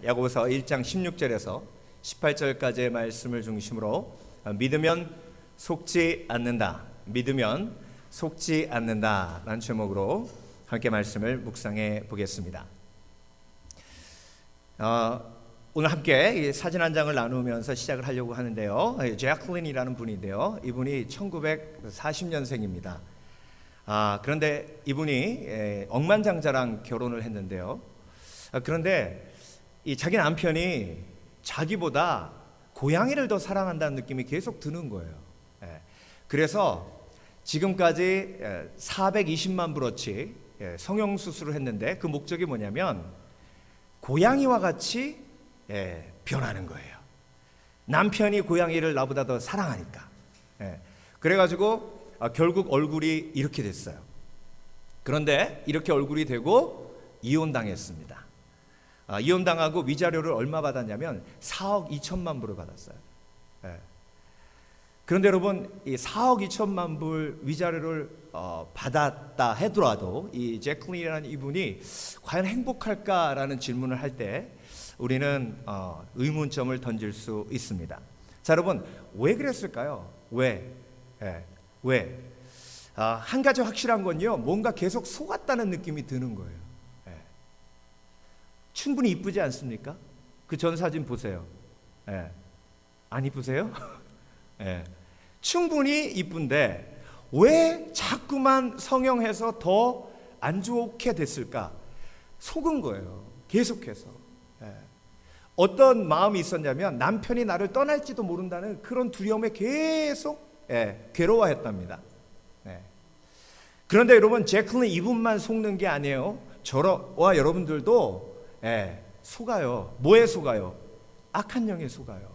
야고보서 1장 16절에서 18절까지의 말씀을 중심으로 믿으면 속지 않는다, 믿으면 속지 않는다 라는 제목으로 함께 말씀을 묵상해 보겠습니다. 오늘 함께 사진 한 장을 나누면서 시작을 하려고 하는데요, 제클린이라는 분인데요, 이분이 1940년생입니다. 그런데 이분이 억만장자랑 결혼을 했는데요, 그런데 이 자기 남편이 자기보다 고양이를 더 사랑한다는 느낌이 계속 드는 거예요. 그래서 지금까지 420만 불어치 성형수술을 했는데 그 목적이 뭐냐면 고양이와 같이 변하는 거예요. 남편이 고양이를 나보다 더 사랑하니까. 그래가지고 결국 얼굴이 이렇게 됐어요. 그런데 이렇게 얼굴이 되고 이혼당했습니다. 이혼당하고 위자료를 얼마 받았냐면 4억 2천만 불을 받았어요. 그런데 여러분, 이 4억 2천만 불 위자료를 받았다 하더라도 이 제클린이라는 이분이 과연 행복할까라는 질문을 할 때 우리는 의문점을 던질 수 있습니다. 자, 여러분, 왜 그랬을까요? 왜? 한 가지 확실한 건요, 뭔가 계속 속았다는 느낌이 드는 거예요. 충분히 이쁘지 않습니까? 그 전 사진 보세요. 안 이쁘세요? 충분히 이쁜데 왜 자꾸만 성형해서 더 안 좋게 됐을까? 속은 거예요. 계속해서. 어떤 마음이 있었냐면 남편이 나를 떠날지도 모른다는 그런 두려움에 계속 괴로워했답니다. 그런데 여러분, 제클린 이분만 속는 게 아니에요. 저와 여러분들도 속아요. 뭐에 속아요? 악한 영에 속아요.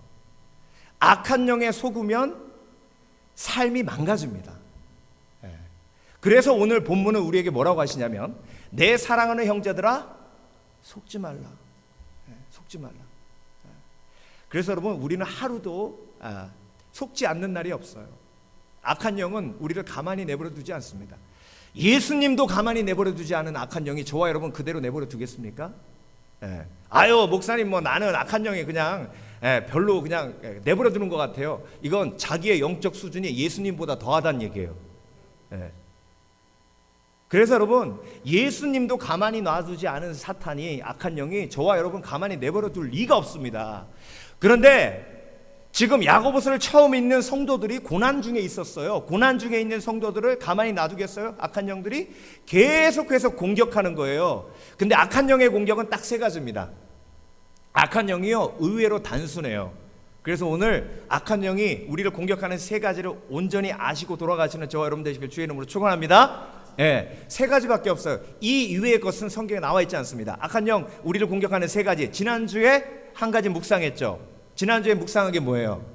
악한 영에 속으면 삶이 망가집니다. 그래서 오늘 본문은 우리에게 뭐라고 하시냐면, 내 사랑하는 형제들아 속지 말라. 속지 말라. 그래서 여러분, 우리는 하루도 속지 않는 날이 없어요. 악한 영은 우리를 가만히 내버려 두지 않습니다. 예수님도 가만히 내버려 두지 않은 악한 영이 저와 여러분 그대로 내버려 두겠습니까? 아유, 목사님, 뭐 나는 악한 영이 그냥 별로 그냥 내버려 두는 것 같아요. 이건 자기의 영적 수준이 예수님보다 더하다는 얘기예요. 그래서 여러분, 예수님도 가만히 놔두지 않은 사탄이, 악한 영이 저와 여러분 가만히 내버려 둘 리가 없습니다. 그런데 지금 야고보서를 처음 읽는 성도들이 고난 중에 있었어요. 고난 중에 있는 성도들을 가만히 놔두겠어요? 악한 영들이 계속해서 공격하는 거예요. 근데 악한 영의 공격은 딱 세 가지입니다. 악한 영이요, 의외로 단순해요. 그래서 오늘 악한 영이 우리를 공격하는 세 가지를 온전히 아시고 돌아가시는 저와 여러분 되시길 주의 이름으로 축원합니다. 세 가지밖에 없어요. 이 이외의 것은 성경에 나와 있지 않습니다. 악한 영, 우리를 공격하는 세 가지. 지난주에 한 가지 묵상했죠. 지난주에 묵상한 게 뭐예요?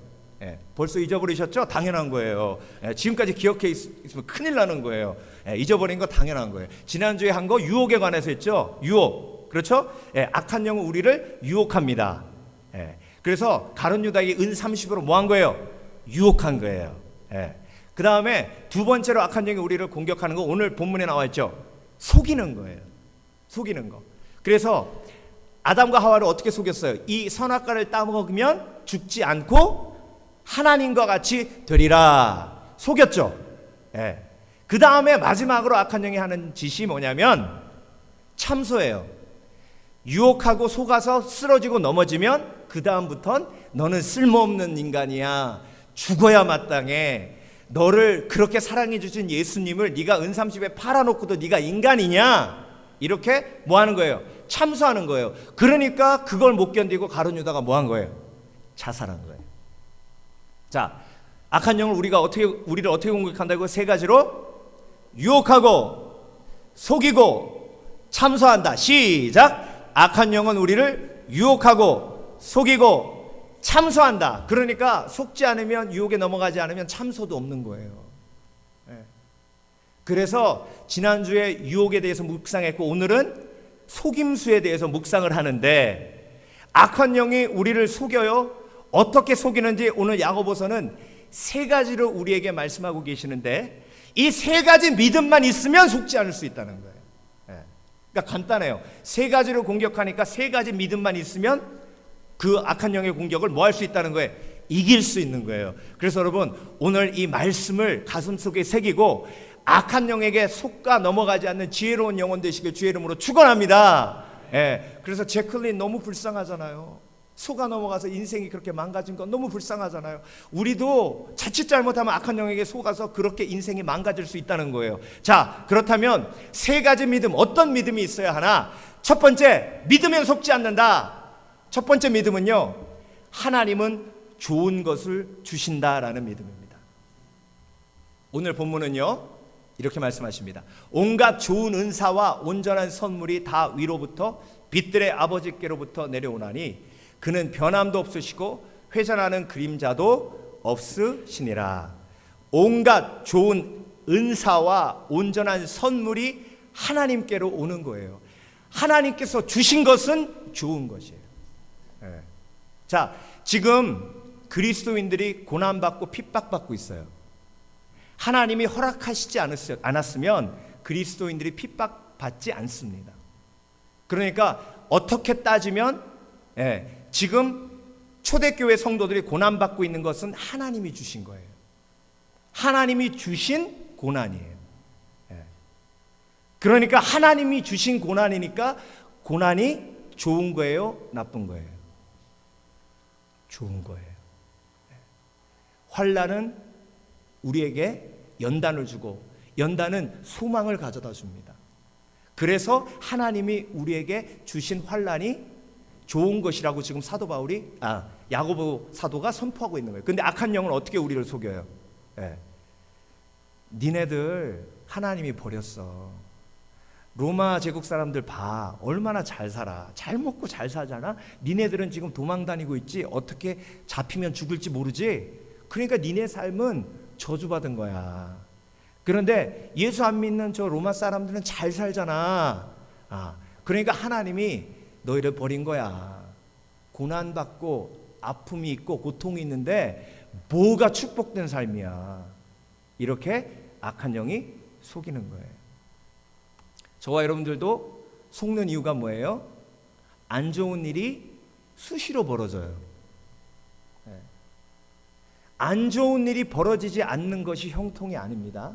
벌써 잊어버리셨죠? 당연한 거예요. 지금까지 기억해 있으면 큰일 나는 거예요. 잊어버린 거 당연한 거예요. 지난주에 한 거 유혹에 관해서 했죠? 유혹. 그렇죠? 악한 영은 우리를 유혹합니다. 그래서 가룟 유다에게 은 30으로 뭐 한 거예요? 유혹한 거예요. 그 다음에 두 번째로 악한 영이 우리를 공격하는 거, 오늘 본문에 나와 있죠? 속이는 거예요. 속이는 거. 그래서 아담과 하와를 어떻게 속였어요? 이 선악과를 따먹으면 죽지 않고 하나님과 같이 되리라. 속였죠. 그 다음에 마지막으로 악한 영이 하는 짓이 뭐냐면 참소예요. 유혹하고 속아서 쓰러지고 넘어지면 그 다음부턴 너는 쓸모없는 인간이야. 죽어야 마땅해. 너를 그렇게 사랑해 주신 예수님을 네가 은30에 팔아놓고도 네가 인간이냐? 이렇게 뭐 하는 거예요? 참소하는 거예요. 그러니까 그걸 못 견디고 가룟 유다가 뭐 한 거예요? 자살한 거예요. 자, 악한 영을 우리를 어떻게 공격한다고? 세 가지로 유혹하고 속이고 참소한다. 시작. 악한 영은 우리를 유혹하고 속이고 참소한다. 그러니까 속지 않으면, 유혹에 넘어가지 않으면 참소도 없는 거예요. 그래서 지난주에 유혹에 대해서 묵상했고 오늘은 속임수에 대해서 묵상을 하는데, 악한 영이 우리를 속여요. 어떻게 속이는지 오늘 야고보서는 세 가지로 우리에게 말씀하고 계시는데, 이 세 가지 믿음만 있으면 속지 않을 수 있다는 거예요. 그러니까 간단해요. 세 가지로 공격하니까 세 가지 믿음만 있으면 그 악한 영의 공격을 뭐 할 수 있다는 거예요? 이길 수 있는 거예요. 그래서 여러분, 오늘 이 말씀을 가슴속에 새기고 악한 영에게 속가 넘어가지 않는 지혜로운 영혼 되시길 주의 이름으로 축원합니다. 예. 그래서 제클린 너무 불쌍하잖아요. 속아 넘어가서 인생이 그렇게 망가진 건 너무 불쌍하잖아요. 우리도 자칫 잘못하면 악한 영에게 속아서 그렇게 인생이 망가질 수 있다는 거예요. 자, 그렇다면 세 가지 믿음, 어떤 믿음이 있어야 하나? 첫 번째, 믿으면 속지 않는다. 첫 번째 믿음은요, 하나님은 좋은 것을 주신다라는 믿음입니다. 오늘 본문은요, 이렇게 말씀하십니다. 온갖 좋은 은사와 온전한 선물이 다 위로부터 빛들의 아버지께로부터 내려오나니 그는 변함도 없으시고 회전하는 그림자도 없으시니라. 온갖 좋은 은사와 온전한 선물이 하나님께로 오는 거예요. 하나님께서 주신 것은 좋은 것이에요. 네. 자, 지금 그리스도인들이 고난받고 핍박받고 있어요. 하나님이 허락하시지 않았으면 그리스도인들이 핍박받지 않습니다. 그러니까 어떻게 따지면 지금 초대교회 성도들이 고난받고 있는 것은 하나님이 주신 거예요. 하나님이 주신 고난이에요. 그러니까 하나님이 주신 고난이니까 고난이 좋은 거예요? 나쁜 거예요? 좋은 거예요. 환난은 우리에게 연단을 주고 연단은 소망을 가져다 줍니다. 그래서 하나님이 우리에게 주신 환난이 좋은 것이라고 지금 사도 바울이 야고보 사도가 선포하고 있는 거예요. 근데 악한 영은 어떻게 우리를 속여요? 니네들 하나님이 버렸어. 로마 제국 사람들 봐. 얼마나 잘 살아. 잘 먹고 잘 사잖아. 니네들은 지금 도망 다니고 있지. 어떻게 잡히면 죽을지 모르지. 그러니까 니네 삶은 저주받은 거야. 그런데 예수 안 믿는 저 로마 사람들은 잘 살잖아. 그러니까 하나님이 너희를 버린 거야. 고난받고 아픔이 있고 고통이 있는데 뭐가 축복된 삶이야. 이렇게 악한 영이 속이는 거예요. 저와 여러분들도 속는 이유가 뭐예요? 안 좋은 일이 수시로 벌어져요. 안 좋은 일이 벌어지지 않는 것이 형통이 아닙니다.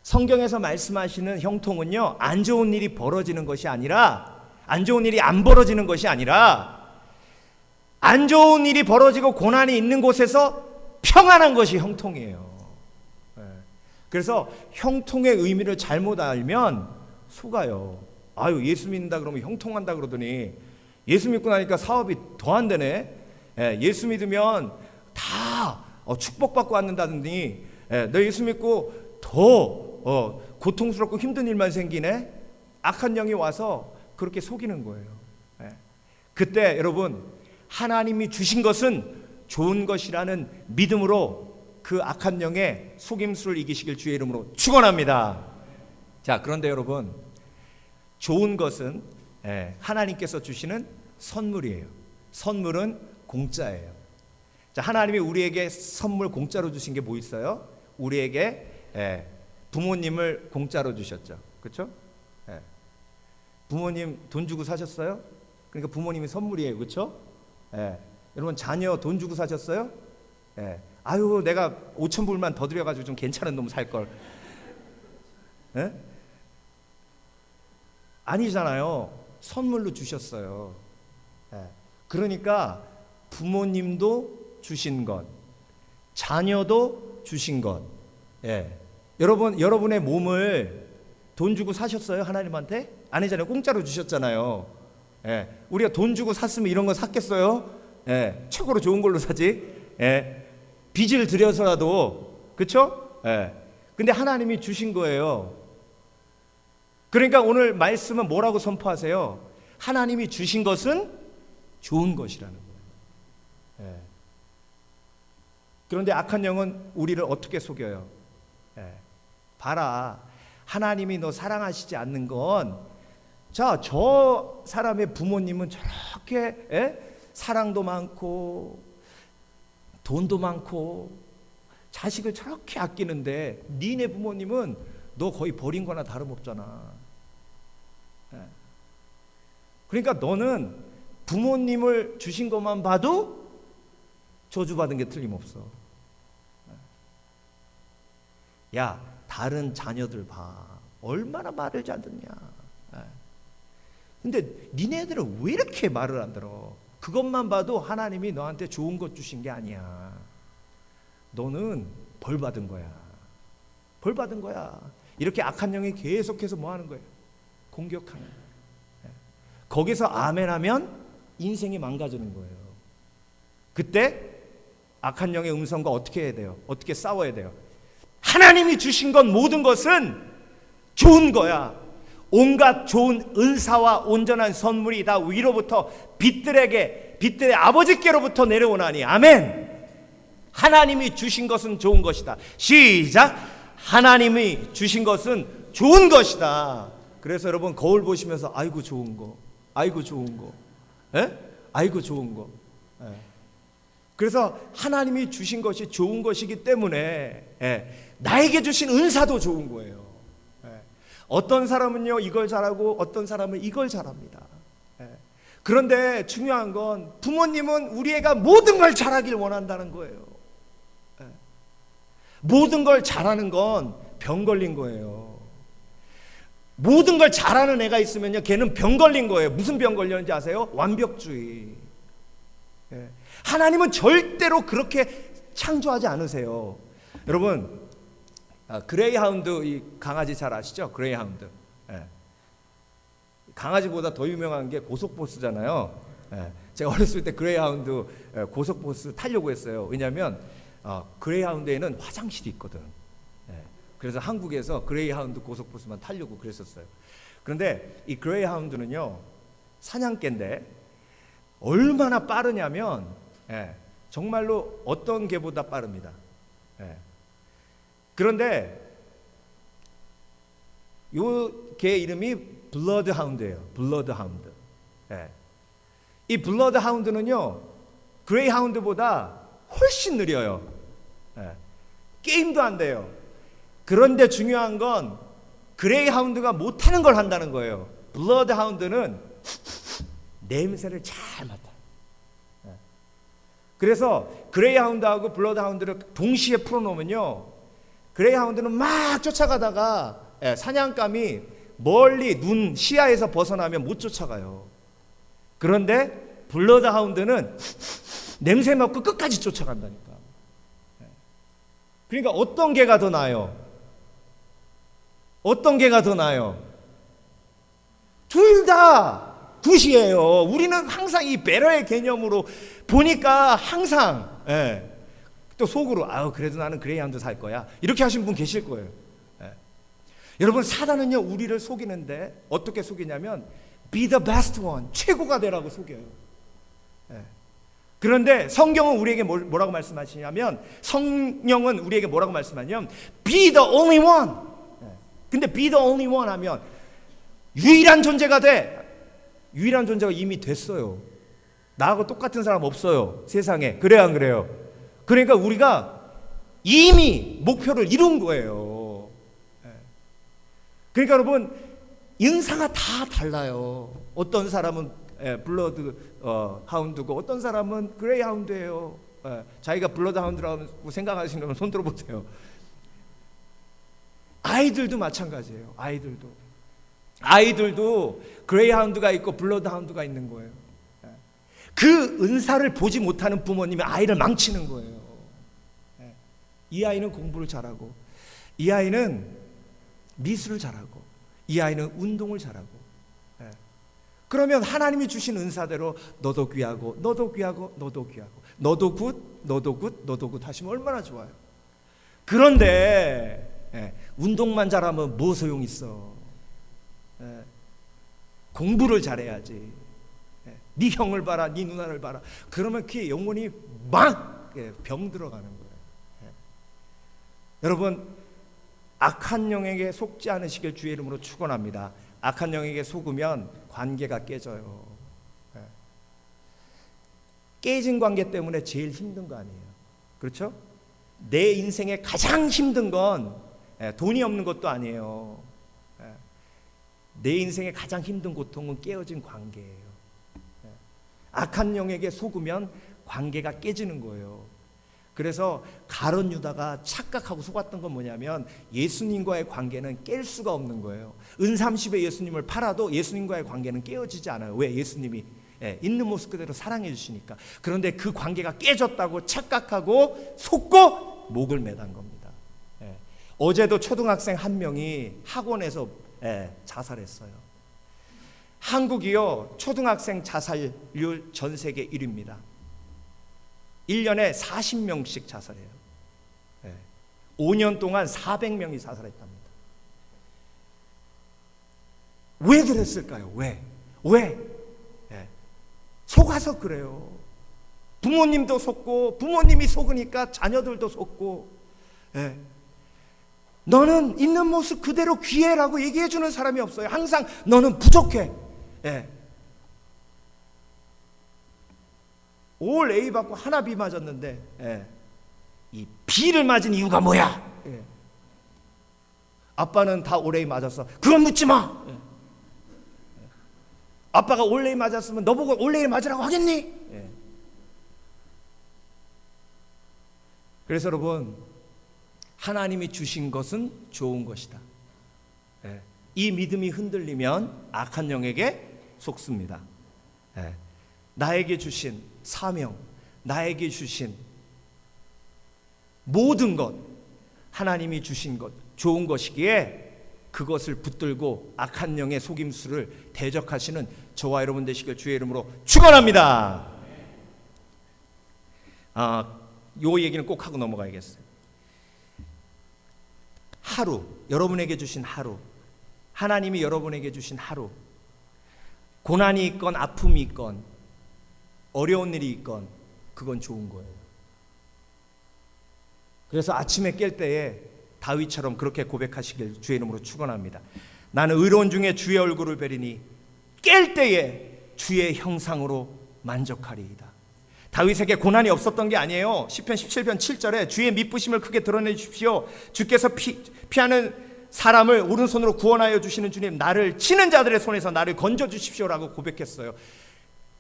성경에서 말씀하시는 형통은요, 안 좋은 일이 벌어지는 것이 아니라, 안 좋은 일이 안 벌어지는 것이 아니라, 안 좋은 일이 벌어지고 고난이 있는 곳에서 평안한 것이 형통이에요. 그래서 형통의 의미를 잘못 알면 속아요. 아유, 예수 믿는다 그러면 형통한다 그러더니 예수 믿고 나니까 사업이 더 안 되네. 예수 믿으면 다 축복받고 왔는다더니 너 예수 믿고 더 고통스럽고 힘든 일만 생기네. 악한 영이 와서 그렇게 속이는 거예요. 그때 여러분, 하나님이 주신 것은 좋은 것이라는 믿음으로 그 악한 영의 속임수를 이기시길 주의 이름으로 축원합니다. 자, 그런데 여러분, 좋은 것은 하나님께서 주시는 선물이에요. 선물은 공짜예요. 자, 하나님이 우리에게 선물 공짜로 주신 게 뭐 있어요? 우리에게 부모님을 공짜로 주셨죠. 그렇죠? 부모님 돈 주고 사셨어요? 그러니까 부모님이 선물이에요. 그렇죠? 여러분, 자녀 돈 주고 사셨어요? 아유, 내가 5,000불만 더 들여가지고 좀 괜찮은 놈 살걸. 아니잖아요. 선물로 주셨어요. 그러니까 부모님도 주신 것, 자녀도 주신 것. 여러분의 몸을 돈 주고 사셨어요? 하나님한테? 아니잖아요. 공짜로 주셨잖아요. 우리가 돈 주고 샀으면 이런 거 샀겠어요? 최고로 좋은 걸로 사지. 빚을 들여서라도. 그렇죠? 근데 하나님이 주신 거예요. 그러니까 오늘 말씀은 뭐라고 선포하세요? 하나님이 주신 것은 좋은 것이라는 거예요. 그런데 악한 영은 우리를 어떻게 속여요? 봐라, 하나님이 너 사랑하시지 않는 건, 자, 저 사람의 부모님은 저렇게 사랑도 많고 돈도 많고 자식을 저렇게 아끼는데 니네 부모님은 너 거의 버린 거나 다름없잖아. 그러니까 너는 부모님을 주신 것만 봐도 저주받은 게 틀림없어. 야, 다른 자녀들 봐. 얼마나 말을 잘 듣냐. 근데 니네들은 왜 이렇게 말을 안 들어? 그것만 봐도 하나님이 너한테 좋은 것 주신 게 아니야. 너는 벌 받은 거야. 벌 받은 거야. 이렇게 악한 영이 계속해서 뭐 하는 거예요? 공격하는 거예요. 거기서 아멘 하면 인생이 망가지는 거예요. 그때 악한 영의 음성과 어떻게 해야 돼요? 어떻게 싸워야 돼요? 하나님이 주신 것 모든 것은 좋은 거야. 온갖 좋은 은사와 온전한 선물이 다 위로부터 빛들의 아버지께로부터 내려오나니. 아멘. 하나님이 주신 것은 좋은 것이다. 시작. 하나님이 주신 것은 좋은 것이다. 그래서 여러분 거울 보시면서 아이고 좋은 거, 아이고 좋은 거, 아이고 좋은 거. 그래서 하나님이 주신 것이 좋은 것이기 때문에 나에게 주신 은사도 좋은 거예요. 어떤 사람은요 이걸 잘하고 어떤 사람은 이걸 잘합니다. 그런데 중요한 건 부모님은 우리 애가 모든 걸 잘하길 원한다는 거예요. 모든 걸 잘하는 건 병 걸린 거예요. 모든 걸 잘하는 애가 있으면요 걔는 병 걸린 거예요. 무슨 병 걸렸는지 아세요? 완벽주의. 하나님은 절대로 그렇게 창조하지 않으세요. 여러분 그레이하운드, 이 강아지 잘 아시죠? 그레이하운드. 강아지보다 더 유명한 게 고속버스잖아요. 제가 어렸을 때 그레이하운드 고속버스 타려고 했어요. 왜냐하면 그레이하운드에는 화장실이 있거든. 그래서 한국에서 그레이하운드 고속버스만 타려고 그랬었어요. 그런데 이 그레이하운드는요 사냥개인데 얼마나 빠르냐면 정말로 어떤 개보다 빠릅니다. 그런데 요 개 이름이 블러드하운드예요. 블러드하운드. 이 블러드하운드는요 그레이하운드보다 훨씬 느려요. 게임도 안 돼요. 그런데 중요한 건 그레이하운드가 못하는 걸 한다는 거예요. 블러드하운드는 냄새를 잘 맡아요. 그래서 그레이하운드하고 블러드하운드를 동시에 풀어놓으면요 그레이하운드는 막 쫓아가다가 사냥감이 멀리 눈 시야에서 벗어나면 못 쫓아가요. 그런데 블러드하운드는 냄새 맡고 끝까지 쫓아간다니까. 그러니까 어떤 개가 더 나아요? 어떤 개가 더 나아요? 둘 다 굿이에요. 우리는 항상 이 배려의 개념으로 보니까 항상 또 속으로 그래도 나는 그레이하운드 살 거야 이렇게 하신 분 계실 거예요. 여러분 사단은요 우리를 속이는데 어떻게 속이냐면 be the best one, 최고가 되라고 속여요. 그런데 성경은 우리에게 뭐라고 말씀하시냐면 성령은 우리에게 뭐라고 말씀하냐면 be the only one. 근데 be the only one 하면 유일한 존재가 돼. 유일한 존재가 이미 됐어요. 나하고 똑같은 사람 없어요 세상에. 그래요 안 그래요? 그러니까 우리가 이미 목표를 이룬 거예요. 그러니까 여러분 은사가 다 달라요. 어떤 사람은 블러드 하운드고 어떤 사람은 그레이 하운드예요. 자기가 블러드 하운드라고 생각하시는 분 손 들어보세요. 아이들도 마찬가지예요. 아이들도 그레이 하운드가 있고 블러드 하운드가 있는 거예요. 그 은사를 보지 못하는 부모님이 아이를 망치는 거예요. 이 아이는 공부를 잘하고 이 아이는 미술을 잘하고 이 아이는 운동을 잘하고. 그러면 하나님이 주신 은사대로 너도 귀하고 너도 귀하고 너도 귀하고 너도 굿 너도 굿 너도 굿 하시면 얼마나 좋아요. 그런데 운동만 잘하면 뭐 소용 있어. 공부를 잘해야지. 네 형을 봐라 네 누나를 봐라. 그러면 그게 영혼이 막 병 들어가는 거예요. 여러분 악한 영에게 속지 않으시길 주의 이름으로 축원합니다. 악한 영에게 속으면 관계가 깨져요. 깨진 관계 때문에 제일 힘든 거 아니에요. 그렇죠? 내 인생에 가장 힘든 건 돈이 없는 것도 아니에요. 내 인생의 가장 힘든 고통은 깨어진 관계예요. 악한 영에게 속으면 관계가 깨지는 거예요. 그래서 가룟 유다가 착각하고 속았던 건 뭐냐면 예수님과의 관계는 깰 수가 없는 거예요. 은30에 예수님을 팔아도 예수님과의 관계는 깨어지지 않아요. 왜? 예수님이 있는 모습 그대로 사랑해 주시니까. 그런데 그 관계가 깨졌다고 착각하고 속고 목을 매단 겁니다. 어제도 초등학생 한 명이 학원에서 자살했어요. 한국이요 초등학생 자살률 전 세계 1위입니다. 1년에 40명씩 자살해요. 5년 동안 400명이 자살했답니다. 왜 그랬을까요? 왜? 속아서 그래요. 부모님도 속고, 부모님이 속으니까 자녀들도 속고. 너는 있는 모습 그대로 귀해라고 얘기해 주는 사람이 없어요. 항상 너는 부족해. 올 A 받고 하나 B 맞았는데 이 B를 맞은 이유가 뭐야? 아빠는 다 올 A 맞았어. 그건 묻지 마. 아빠가 올 A 맞았으면 너보고 올 A 맞으라고 하겠니? 그래서 여러분, 하나님이 주신 것은 좋은 것이다. 이 믿음이 흔들리면 악한 영에게 속습니다. 나에게 주신 사명, 나에게 주신 모든 것, 하나님이 주신 것, 좋은 것이기에 그것을 붙들고 악한 영의 속임수를 대적하시는 저와 여러분 되시길 주의 이름으로 축원합니다. 요 얘기는 꼭 하고 넘어가야겠어요. 하루, 여러분에게 주신 하루, 하나님이 여러분에게 주신 하루, 고난이 있건 아픔이 있건 어려운 일이 있건 그건 좋은 거예요. 그래서 아침에 깰 때에 다윗처럼 그렇게 고백하시길 주의 이름으로 축원합니다. 나는 의로운 중에 주의 얼굴을 뵈리니 깰 때에 주의 형상으로 만족하리이다. 다윗에게 고난이 없었던 게 아니에요. 시편 17편 7절에 주의 미쁘심을 크게 드러내 주십시오. 주께서 피하는 사람을 오른손으로 구원하여 주시는 주님, 나를 치는 자들의 손에서 나를 건져 주십시오라고 고백했어요.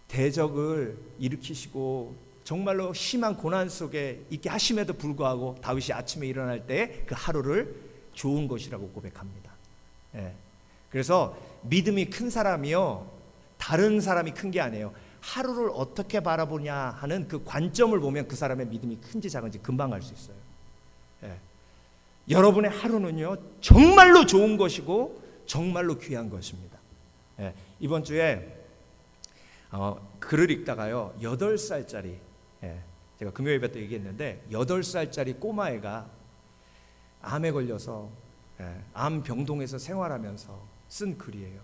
대적을 일으키시고 정말로 심한 고난 속에 있게 하심에도 불구하고 다윗이 아침에 일어날 때 그 하루를 좋은 것이라고 고백합니다. 그래서 믿음이 큰 사람이요, 다른 사람이 큰 게 아니에요. 하루를 어떻게 바라보냐 하는 그 관점을 보면 그 사람의 믿음이 큰지 작은지 금방 알 수 있어요. 여러분의 하루는요 정말로 좋은 것이고 정말로 귀한 것입니다. 이번 주에 글을 읽다가요 8살짜리, 제가 금요일 예배 때 얘기했는데 8살짜리 꼬마애가 암에 걸려서 암 병동에서 생활하면서 쓴 글이에요.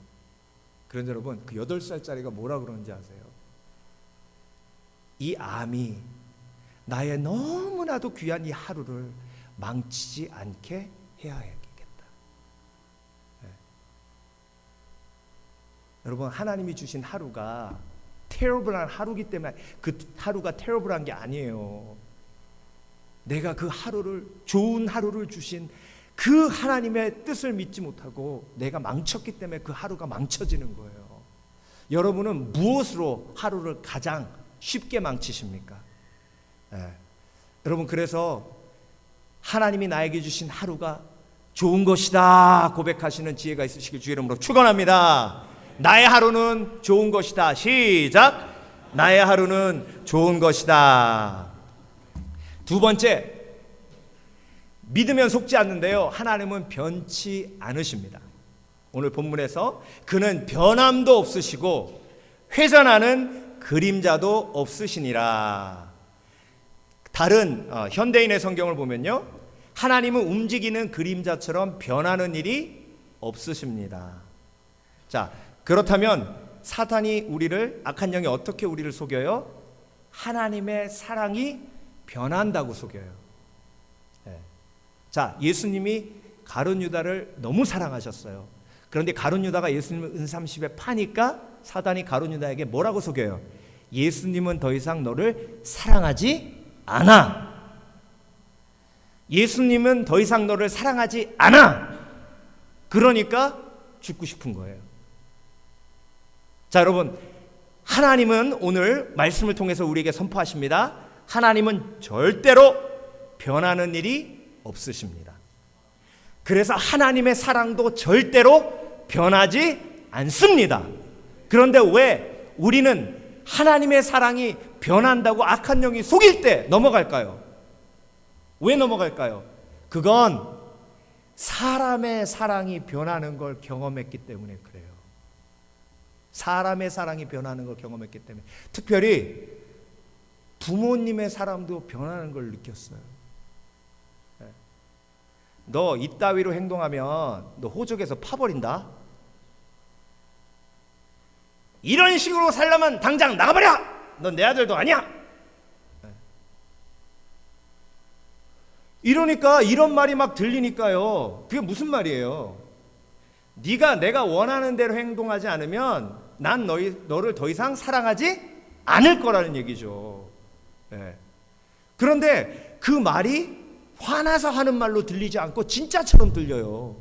그런데 여러분, 그 8살짜리가 뭐라 그러는지 아세요? 이 암이 나의 너무나도 귀한 이 하루를 망치지 않게 해야겠다. 여러분, 하나님이 주신 하루가 terrible한 하루기 때문에 그 하루가 terrible한 게 아니에요. 내가 그 하루를, 좋은 하루를 주신 그 하나님의 뜻을 믿지 못하고 내가 망쳤기 때문에 그 하루가 망쳐지는 거예요. 여러분은 무엇으로 하루를 가장 쉽게 망치십니까? 여러분, 그래서 하나님이 나에게 주신 하루가 좋은 것이다 고백하시는 지혜가 있으시길 주의 이름으로 축원합니다. 나의 하루는 좋은 것이다. 시작. 나의 하루는 좋은 것이다. 두 번째, 믿으면 속지 않는데요, 하나님은 변치 않으십니다. 오늘 본문에서 그는 변함도 없으시고 회전하는 그림자도 없으시니라. 다른 현대인의 성경을 보면요, 하나님은 움직이는 그림자처럼 변하는 일이 없으십니다. 자, 그렇다면 사탄이 우리를, 악한 영이 어떻게 우리를 속여요? 하나님의 사랑이 변한다고 속여요. 자, 예수님이 가룟 유다를 너무 사랑하셨어요. 그런데 가룟 유다가 예수님을 은30에 파니까 사단이 가룟 유다에게 뭐라고 속여요? 예수님은 더 이상 너를 사랑하지 않아. 예수님은 더 이상 너를 사랑하지 않아. 그러니까 죽고 싶은 거예요. 자, 여러분, 하나님은 오늘 말씀을 통해서 우리에게 선포하십니다. 하나님은 절대로 변하는 일이 없으십니다. 그래서 하나님의 사랑도 절대로 변하지 않습니다. 그런데 왜 우리는 하나님의 사랑이 변한다고 악한 영이 속일 때 넘어갈까요? 왜 넘어갈까요? 그건 사람의 사랑이 변하는 걸 경험했기 때문에 그래요. 사람의 사랑이 변하는 걸 경험했기 때문에. 특별히 부모님의 사랑도 변하는 걸 느꼈어요. 너 이따위로 행동하면 너 호적에서 파버린다. 이런 식으로 살려면 당장 나가버려. 넌 내 아들도 아니야. 이러니까 이런 말이 막 들리니까요. 그게 무슨 말이에요? 네가 내가 원하는 대로 행동하지 않으면 난 너를 더 이상 사랑하지 않을 거라는 얘기죠. 그런데 그 말이 화나서 하는 말로 들리지 않고 진짜처럼 들려요.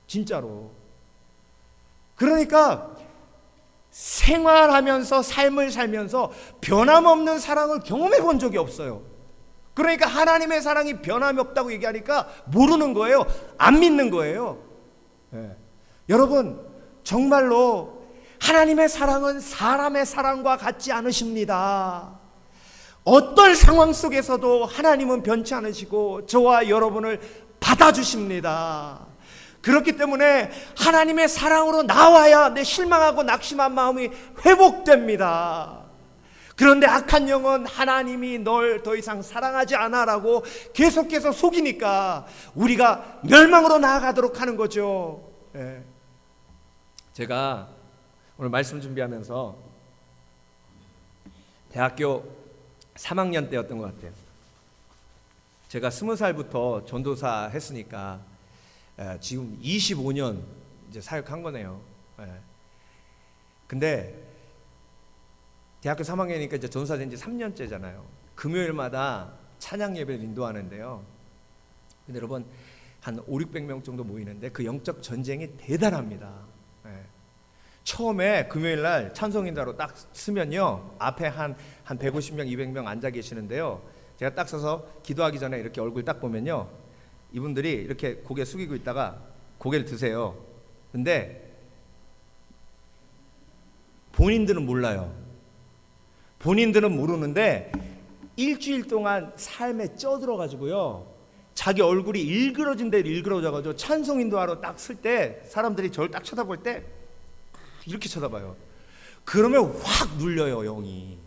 진짜로. 그러니까 생활하면서 삶을 살면서 변함없는 사랑을 경험해 본 적이 없어요. 그러니까 하나님의 사랑이 변함이 없다고 얘기하니까 모르는 거예요. 안 믿는 거예요. 여러분, 정말로 하나님의 사랑은 사람의 사랑과 같지 않으십니다. 어떤 상황 속에서도 하나님은 변치 않으시고 저와 여러분을 받아주십니다. 그렇기 때문에 하나님의 사랑으로 나와야 내 실망하고 낙심한 마음이 회복됩니다. 그런데 악한 영은 하나님이 널 더 이상 사랑하지 않아라고 계속해서 속이니까 우리가 멸망으로 나아가도록 하는 거죠. 제가 오늘 말씀 준비하면서 대학교 3학년 때였던 것 같아요. 제가 20살부터 전도사 했으니까 지금 25년 이제 사역한 거네요. 근데 대학교 3학년이니까 이제 전도사 된 지 3년째잖아요. 금요일마다 찬양 예배를 인도하는데요. 근데 여러분 한 500~600명 정도 모이는데 그 영적 전쟁이 대단합니다. 처음에 금요일 날 찬송인다로 딱 쓰면요, 앞에 한 150명, 200명 앉아 계시는데요. 제가 딱 서서 기도하기 전에 이렇게 얼굴 딱 보면요, 이분들이 이렇게 고개 숙이고 있다가 고개를 드세요. 근데 본인들은 몰라요. 본인들은 모르는데 일주일 동안 삶에 쪄들어가지고요, 자기 얼굴이 일그러진 대로 일그러져가지고 찬송 인도하러 딱 쓸 때 사람들이 저를 딱 쳐다볼 때 이렇게 쳐다봐요. 그러면 확 눌려요, 영이.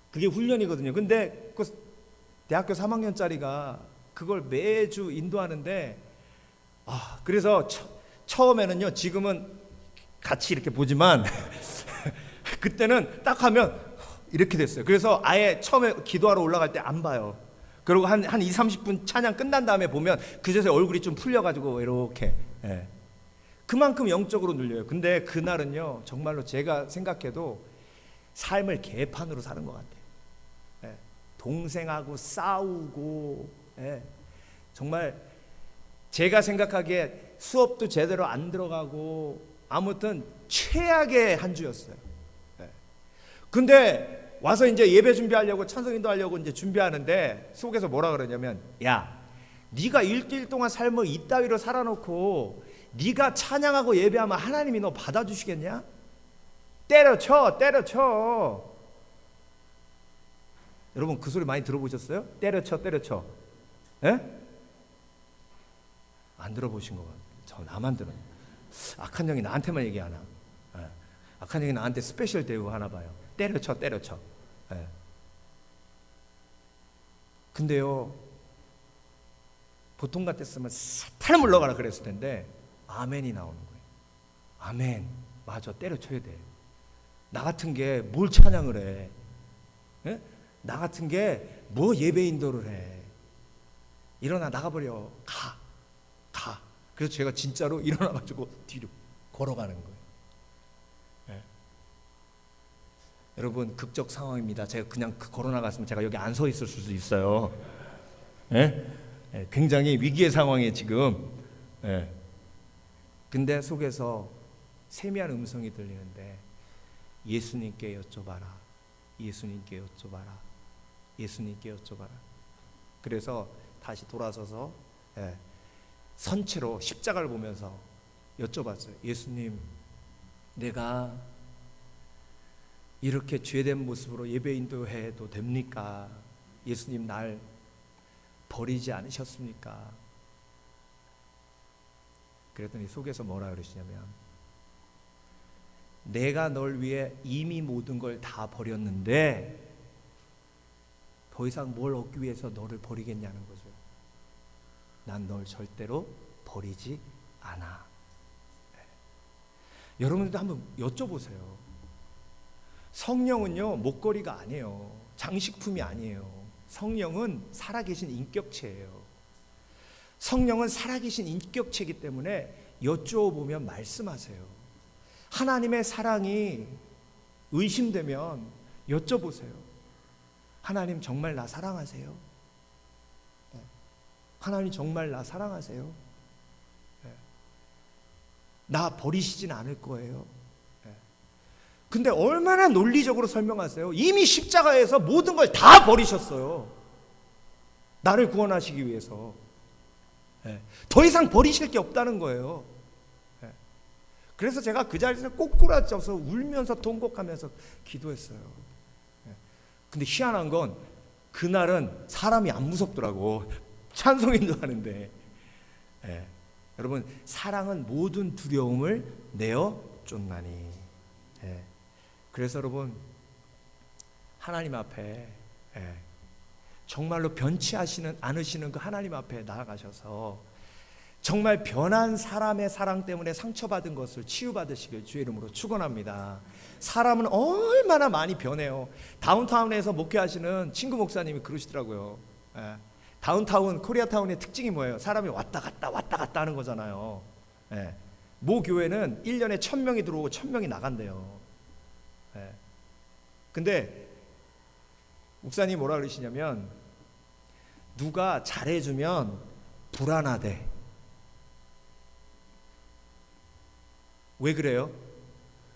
그게 훈련이거든요. 근데 그 대학교 3학년짜리가 그걸 매주 인도하는데, 그래서 처음에는요, 지금은 같이 이렇게 보지만 그때는 딱 하면 이렇게 됐어요. 그래서 아예 처음에 기도하러 올라갈 때 안 봐요. 그리고 한 20~30분 찬양 끝난 다음에 보면 그제서 얼굴이 좀 풀려가지고 이렇게. 그만큼 영적으로 눌려요. 근데 그날은요, 정말로 제가 생각해도 삶을 개판으로 사는 것 같아요. 동생하고 싸우고, 정말 제가 생각하기에 수업도 제대로 안 들어가고, 아무튼 최악의 한 주였어요. 근데 와서 이제 예배 준비하려고, 찬송인도 하려고 이제 준비하는데 속에서 뭐라 그러냐면, 야, 네가 일주일 동안 삶을 이따위로 살아놓고 네가 찬양하고 예배하면 하나님이 너 받아주시겠냐? 때려쳐. 여러분 그 소리 많이 들어보셨어요? 때려쳐. 안 들어보신 것 같아요. 저 나만 들어요. 악한 영이 나한테만 얘기하나? 악한 영이 나한테 스페셜 대우 하나 봐요. 때려쳐. 근데요, 보통 같았으면 사탄을 물러가라 그랬을 텐데 아멘이 나오는 거예요. 아멘, 맞아, 때려쳐야 돼. 나 같은 게 뭘 찬양을 해? 나 같은 게 뭐 예배 인도를 해? 일어나, 나가버려. 가. 그래서 제가 진짜로 일어나가지고 뒤로 걸어가는 거예요. 여러분, 극적 상황입니다. 제가 그냥 걸어나갔으면 제가 여기 안 서 있을 수도 있어요. 굉장히 위기의 상황에 지금. 근데 속에서 세미한 음성이 들리는데 예수님께 여쭤봐라. 예수님께 여쭤봐라. 예수님께 여쭤봐라. 그래서 다시 돌아서서 선체로 십자가를 보면서 여쭤봤어요. 예수님, 내가 이렇게 죄된 모습으로 예배 인도해도 됩니까? 예수님, 날 버리지 않으셨습니까? 그랬더니 속에서 뭐라 그러시냐면, 내가 널 위해 이미 모든 걸 다 버렸는데 더 이상 뭘 얻기 위해서 너를 버리겠냐는 거죠. 난 널 절대로 버리지 않아. 여러분들도 한번 여쭤보세요. 성령은요, 목걸이가 아니에요. 장식품이 아니에요. 성령은 살아계신 인격체예요. 성령은 살아계신 인격체이기 때문에 여쭤보면 말씀하세요. 하나님의 사랑이 의심되면 여쭤보세요. 하나님, 정말 나 사랑하세요? 하나님, 정말 나 사랑하세요? 나 버리시진 않을 거예요? 근데 얼마나 논리적으로 설명하세요. 이미 십자가에서 모든 걸 다 버리셨어요. 나를 구원하시기 위해서. 더 이상 버리실 게 없다는 거예요. 그래서 제가 그 자리에서 꼬꾸라져서 울면서 통곡하면서 기도했어요. 근데 희한한 건 그날은 사람이 안 무섭더라고. 찬송인도 하는데. 여러분, 사랑은 모든 두려움을 내어 쫓나니. 그래서 여러분, 하나님 앞에 정말로 변치 않으시는 그 하나님 앞에 나아가셔서 정말 변한 사람의 사랑 때문에 상처받은 것을 치유받으시길 주의 이름으로 축원합니다. 사람은 얼마나 많이 변해요. 다운타운에서 목회하시는 친구 목사님이 그러시더라고요. 다운타운, 코리아타운의 특징이 뭐예요? 사람이 왔다 갔다 하는 거잖아요. 모 교회는 1년에 1000명이 들어오고 1000명이 나간대요. 근데 목사님이 뭐라 그러시냐면, 누가 잘해주면 불안하대. 왜 그래요?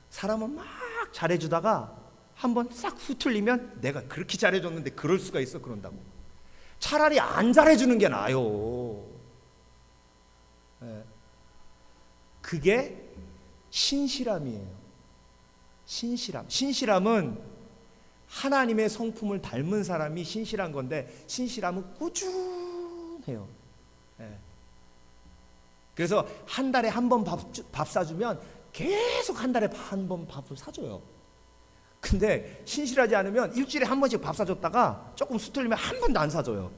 사람은 막 잘해주다가 한번 싹 후틀리면 내가 그렇게 잘해줬는데 그럴 수가 있어, 그런다고. 차라리 안 잘해주는 게 나아요. 그게 신실함이에요. 신실함은 하나님의 성품을 닮은 사람이 신실한 건데, 신실함은 꾸준해요. 그래서 한 달에 한 번 밥 사주면 계속 한 달에 한 번 밥을 사줘요. 근데 신실하지 않으면 일주일에 한 번씩 밥 사줬다가 조금 수틀리면 한 번도 안 사줘요.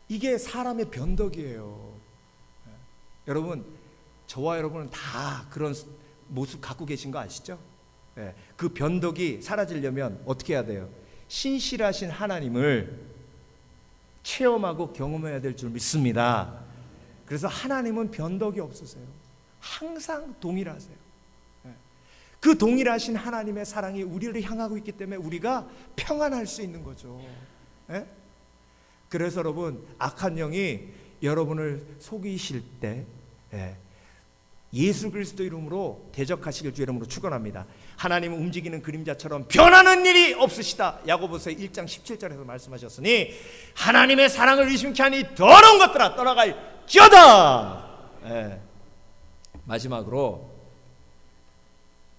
이게 사람의 변덕이에요. 여러분, 저와 여러분은 다 그런 모습 갖고 계신 거 아시죠? 그 변덕이 사라지려면 어떻게 해야 돼요? 신실하신 하나님을 체험하고 경험해야 될 줄 믿습니다. 그래서 하나님은 변덕이 없으세요. 항상 동일하세요. 그 동일하신 하나님의 사랑이 우리를 향하고 있기 때문에 우리가 평안할 수 있는 거죠. 그래서 여러분, 악한 영이 여러분을 속이실 때 예수 그리스도 이름으로 대적하시길 주 이름으로 축원합니다. 하나님은 움직이는 그림자처럼 변하는 일이 없으시다. 야고보서 1장 17절에서 말씀하셨으니 하나님의 사랑을 의심케 하니 더러운 것들아 떠나갈지어다. 마지막으로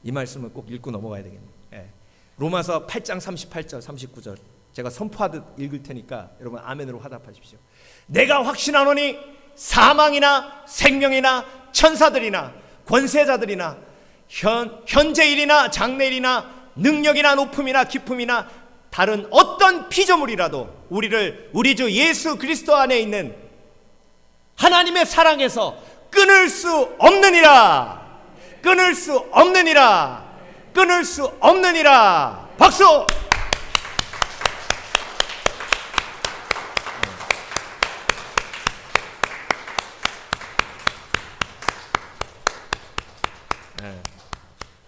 이 말씀을 꼭 읽고 넘어가야 되겠네요. 로마서 8장 38절 39절 제가 선포하듯 읽을 테니까 여러분 아멘으로 화답하십시오. 내가 확신하노니 사망이나 생명이나 천사들이나 권세자들이나 현재일이나 장래일이나 능력이나 높음이나 기품이나 다른 어떤 피조물이라도 우리를 우리 주 예수 그리스도 안에 있는 하나님의 사랑에서 끊을 수 없느니라. 끊을 수 없느니라. 끊을 수 없느니라. 박수!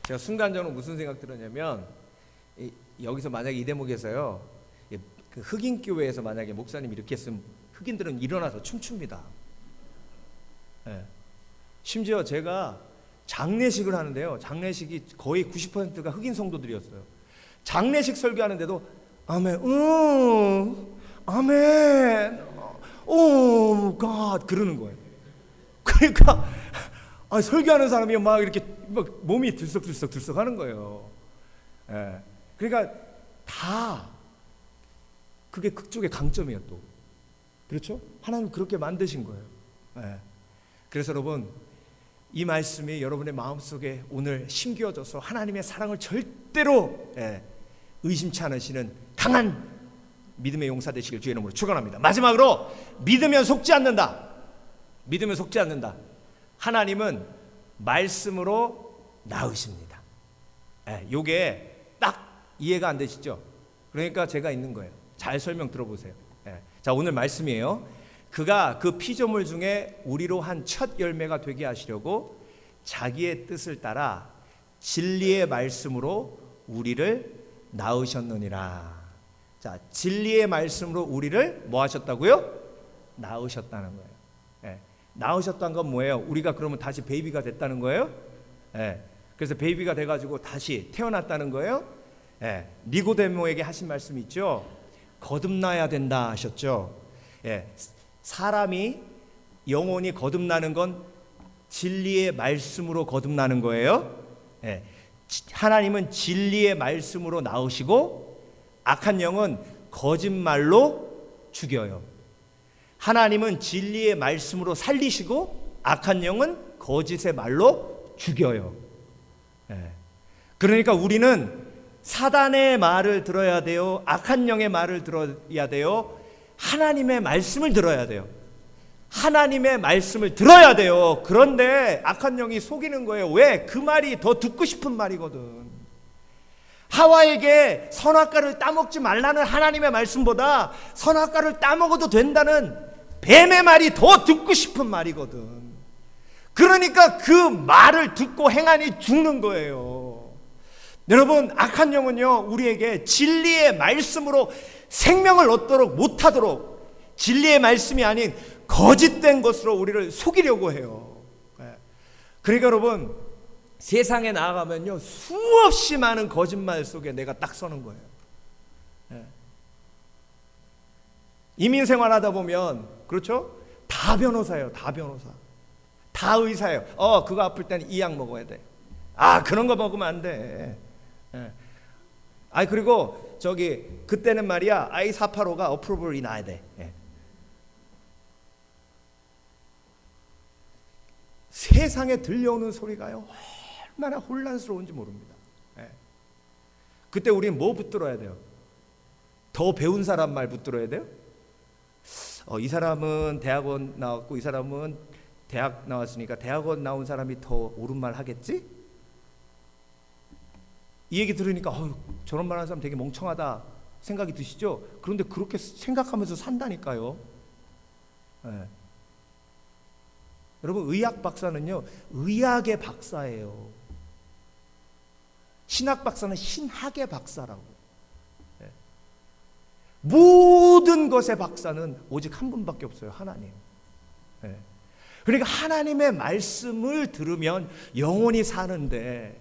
제가 순간적으로 무슨 생각 들었냐면, 여기서 만약에 이 대목에서요, 그 흑인 교회에서 만약에 목사님 이렇게 했으면 흑인들은 일어나서 춤춥니다. 예. 심지어 제가 장례식을 하는데요. 장례식이 거의 90%가 흑인 성도들이었어요. 장례식 설교하는데도 아멘, 아멘, 오, 갓 그러는 거예요. 그러니까 설교하는 사람이 막 이렇게 막 몸이 들썩들썩 하는 거예요. 예. 그러니까 다 그게 그쪽의 강점이에요. 또 그렇죠? 하나님 그렇게 만드신 거예요. 예. 그래서 여러분, 이 말씀이 여러분의 마음속에 오늘 심겨져서 하나님의 사랑을 절대로 의심치 않으시는 강한 믿음의 용사 되시길 주의 이름으로 축원합니다. 마지막으로 믿으면 속지 않는다. 믿으면 속지 않는다. 하나님은 말씀으로 낳으십니다. 요게 딱 이해가 안 되시죠? 그러니까 제가 있는 거예요. 잘 설명 들어보세요. 자, 오늘 말씀이에요. 그가 그 피조물 중에 우리로 한 첫 열매가 되게 하시려고 자기의 뜻을 따라 진리의 말씀으로 우리를 낳으셨느니라. 자, 진리의 말씀으로 우리를 뭐 하셨다고요? 낳으셨다는 거예요. 낳으셨다는 건 뭐예요? 우리가 그러면 다시 베이비가 됐다는 거예요? 그래서 베이비가 돼가지고 다시 태어났다는 거예요? 니고데모에게 하신 말씀 있죠? 거듭나야 된다 하셨죠? 사람이 영혼이 거듭나는 건 진리의 말씀으로 거듭나는 거예요. 하나님은 진리의 말씀으로 낳으시고 악한 영은 거짓말로 죽여요. 하나님은 진리의 말씀으로 살리시고 악한 영은 거짓의 말로 죽여요. 그러니까 우리는 사단의 말을 들어야 돼요? 악한 영의 말을 들어야 돼요? 하나님의 말씀을 들어야 돼요. 하나님의 말씀을 들어야 돼요. 그런데 악한 영이 속이는 거예요. 왜? 그 말이 더 듣고 싶은 말이거든. 하와에게 선악과를 따먹지 말라는 하나님의 말씀보다 선악과를 따먹어도 된다는 뱀의 말이 더 듣고 싶은 말이거든. 그러니까 그 말을 듣고 행하니 죽는 거예요. 여러분, 악한 영은요, 우리에게 진리의 말씀으로 생명을 얻도록 못하도록 진리의 말씀이 아닌 거짓된 것으로 우리를 속이려고 해요. 그러니까 여러분, 세상에 나아가면요, 수없이 많은 거짓말 속에 내가 딱 서는 거예요. 이민 생활하다 보면, 그렇죠? 다 변호사예요. 다 변호사. 다 의사예요. 그거 아플 때는 이 약 먹어야 돼. 그런 거 먹으면 안 돼. 그리고 그때는 말이야, I485가 어프로벌이 나야 돼. 세상에 들려오는 소리가요, 얼마나 혼란스러운지 모릅니다. 그때 우리는 뭐 붙들어야 돼요? 더 배운 사람 말 붙들어야 돼요? 이 사람은 대학원 나왔고 이 사람은 대학 나왔으니까 대학원 나온 사람이 더 옳은 말 하겠지? 이 얘기 들으니까 저런 말 하는 사람 되게 멍청하다 생각이 드시죠? 그런데 그렇게 생각하면서 산다니까요. 여러분, 의학 박사는요, 의학의 박사예요. 신학 박사는 신학의 박사라고. 모든 것의 박사는 오직 한 분밖에 없어요. 하나님. 그러니까 하나님의 말씀을 들으면 영혼이 사는데,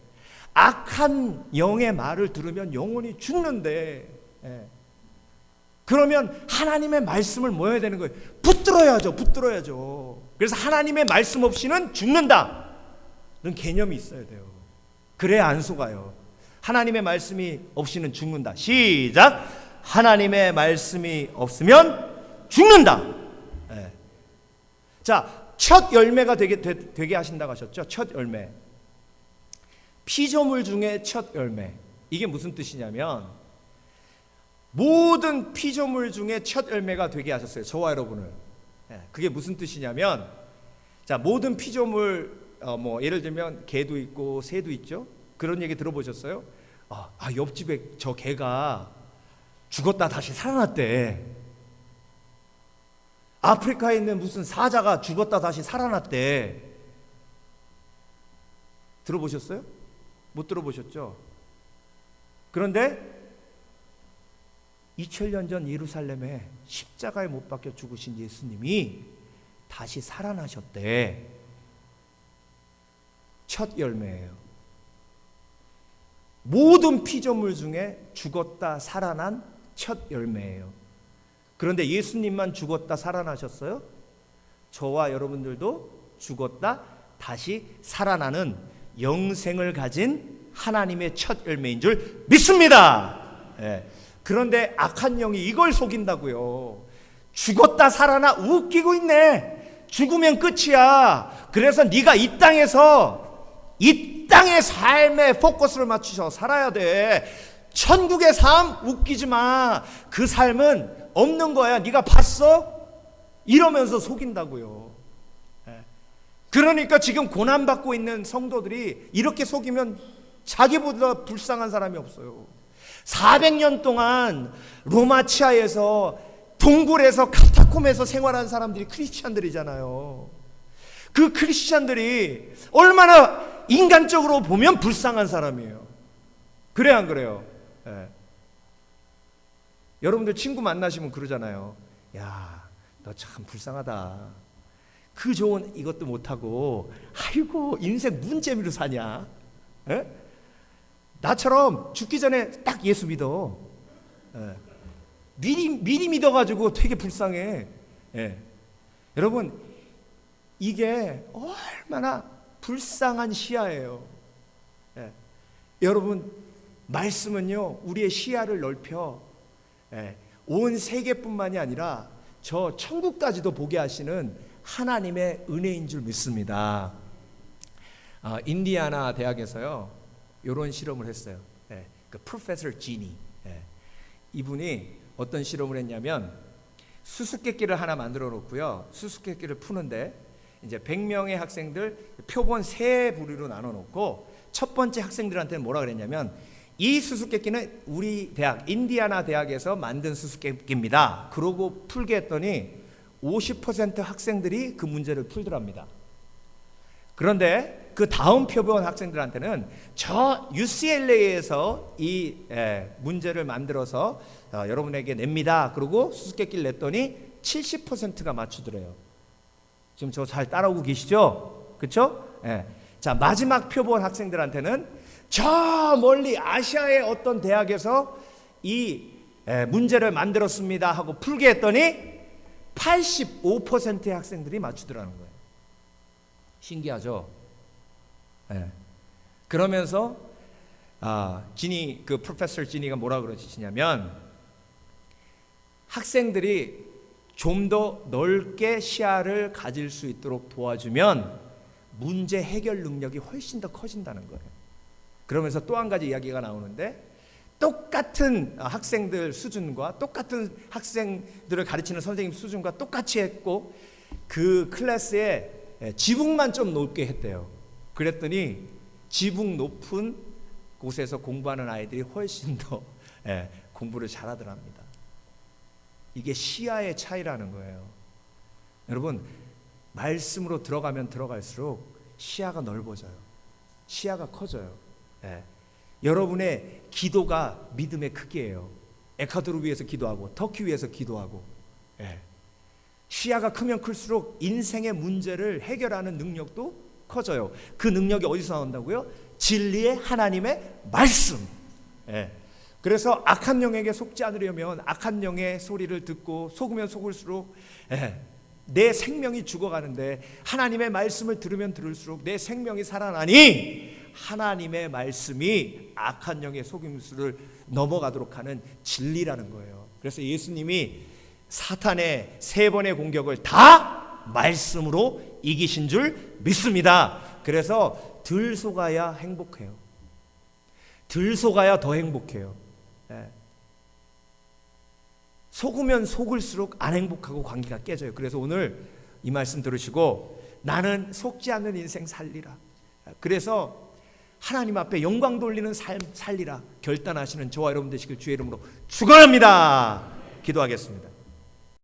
악한 영의 말을 들으면 영혼이 죽는데, 그러면 하나님의 말씀을 뭐 해야 되는 거예요? 붙들어야죠. 그래서 하나님의 말씀 없이는 죽는다, 이런 개념이 있어야 돼요. 그래야 안 속아요. 하나님의 말씀이 없이는 죽는다. 시작. 하나님의 말씀이 없으면 죽는다. 자, 첫 열매가 되게 하신다고 하셨죠? 첫 열매. 피조물 중에 첫 열매. 이게 무슨 뜻이냐면, 모든 피조물 중에 첫 열매가 되게 하셨어요. 저와 여러분을. 그게 무슨 뜻이냐면, 자, 모든 피조물, 예를 들면 개도 있고 새도 있죠. 그런 얘기 들어보셨어요? 옆집에 저 개가 죽었다 다시 살아났대. 아프리카에 있는 무슨 사자가 죽었다 다시 살아났대. 들어보셨어요? 못 들어보셨죠? 그런데 2000년 전 예루살렘에 십자가에 못 박혀 죽으신 예수님이 다시 살아나셨대. 첫 열매예요. 모든 피조물 중에 죽었다 살아난 첫 열매예요. 그런데 예수님만 죽었다 살아나셨어요? 저와 여러분들도 죽었다 다시 살아나는 영생을 가진 하나님의 첫 열매인 줄 믿습니다. 예. 그런데 악한 영이 이걸 속인다고요. 죽었다 살아나 웃기고 있네. 죽으면 끝이야. 그래서 네가 이 땅의 삶에 포커스를 맞추셔 살아야 돼. 천국의 삶 웃기지 마. 그 삶은 없는 거야. 네가 봤어? 이러면서 속인다고요. 그러니까 지금 고난받고 있는 성도들이 이렇게 속이면 자기보다 불쌍한 사람이 없어요. 400년 동안 로마 치하에서 동굴에서 카타콤에서 생활한 사람들이 크리스찬들이잖아요. 그 크리스찬들이 얼마나 인간적으로 보면 불쌍한 사람이에요. 그래 안 그래요? 예. 여러분들 친구 만나시면 그러잖아요. 야, 너 참 불쌍하다. 그 좋은 이것도 못하고 아이고 인생 문재미로 사냐? 예? 나처럼 죽기 전에 딱 예수 믿어. 예. 미리 믿어가지고 되게 불쌍해. 예. 여러분 이게 얼마나 불쌍한 시야예요. 예. 여러분 말씀은요 우리의 시야를 넓혀 온 세계뿐만이 아니라 저 천국까지도 보게 하시는 하나님의 은혜인 줄 믿습니다. 인디아나 대학에서요 이런 실험을 했어요. 그 프로페서 지니 이분이 어떤 실험을 했냐면 수수께끼를 하나 만들어 놓고요. 수수께끼를 푸는데 이제 100명의 학생들 표본 3부류로 나눠 놓고 첫 번째 학생들한테는 뭐라 그랬냐면 이 수수께끼는 우리 대학 인디아나 대학에서 만든 수수께끼입니다. 그러고 풀게 했더니 50% 학생들이 그 문제를 풀더랍니다. 그런데 그 다음 표본 학생들한테는 저 UCLA에서 이 문제를 만들어서 여러분에게 냅니다. 그리고 수수께끼를 냈더니 70%가 맞추더래요. 지금 저 잘 따라오고 계시죠? 그렇죠? 자, 마지막 표본 학생들한테는 저 멀리 아시아의 어떤 대학에서 이 문제를 만들었습니다 하고 풀게 했더니 85%의 학생들이 맞추더라는 거예요. 신기하죠? 그러면서 지니 그 프로페서 지니가 뭐라 그러시냐면 학생들이 좀 더 넓게 시야를 가질 수 있도록 도와주면 문제 해결 능력이 훨씬 더 커진다는 거예요. 그러면서 또 한 가지 이야기가 나오는데 똑같은 학생들 수준과 똑같은 학생들을 가르치는 선생님 수준과 똑같이 했고 그 클래스에 지붕만 좀 높게 했대요. 그랬더니 지붕 높은 곳에서 공부하는 아이들이 훨씬 더 공부를 잘하더랍니다. 이게 시야의 차이라는 거예요. 여러분 말씀으로 들어가면 들어갈수록 시야가 넓어져요. 시야가 커져요. 여러분의 기도가 믿음의 크기예요. 에콰도르 위해서 기도하고 터키 위해서 기도하고 시야가 크면 클수록 인생의 문제를 해결하는 능력도 커져요. 그 능력이 어디서 나온다고요? 진리의 하나님의 말씀. 그래서 악한 영에게 속지 않으려면 악한 영의 소리를 듣고 속으면 속을수록 내 생명이 죽어가는데 하나님의 말씀을 들으면 들을수록 내 생명이 살아나니 하나님의 말씀이 악한 영의 속임수를 넘어가도록 하는 진리라는 거예요. 그래서 예수님이 사탄의 3번의 공격을 다 말씀으로 이기신 줄 믿습니다. 그래서 덜 속아야 행복해요. 덜 속아야 더 행복해요. 속으면 속을수록 안 행복하고 관계가 깨져요. 그래서 오늘 이 말씀 들으시고 나는 속지 않는 인생 살리라. 그래서 하나님 앞에 영광 돌리는 삶 살리라 결단하시는 저와 여러분 되시길 주의 이름으로 축원합니다. 기도하겠습니다.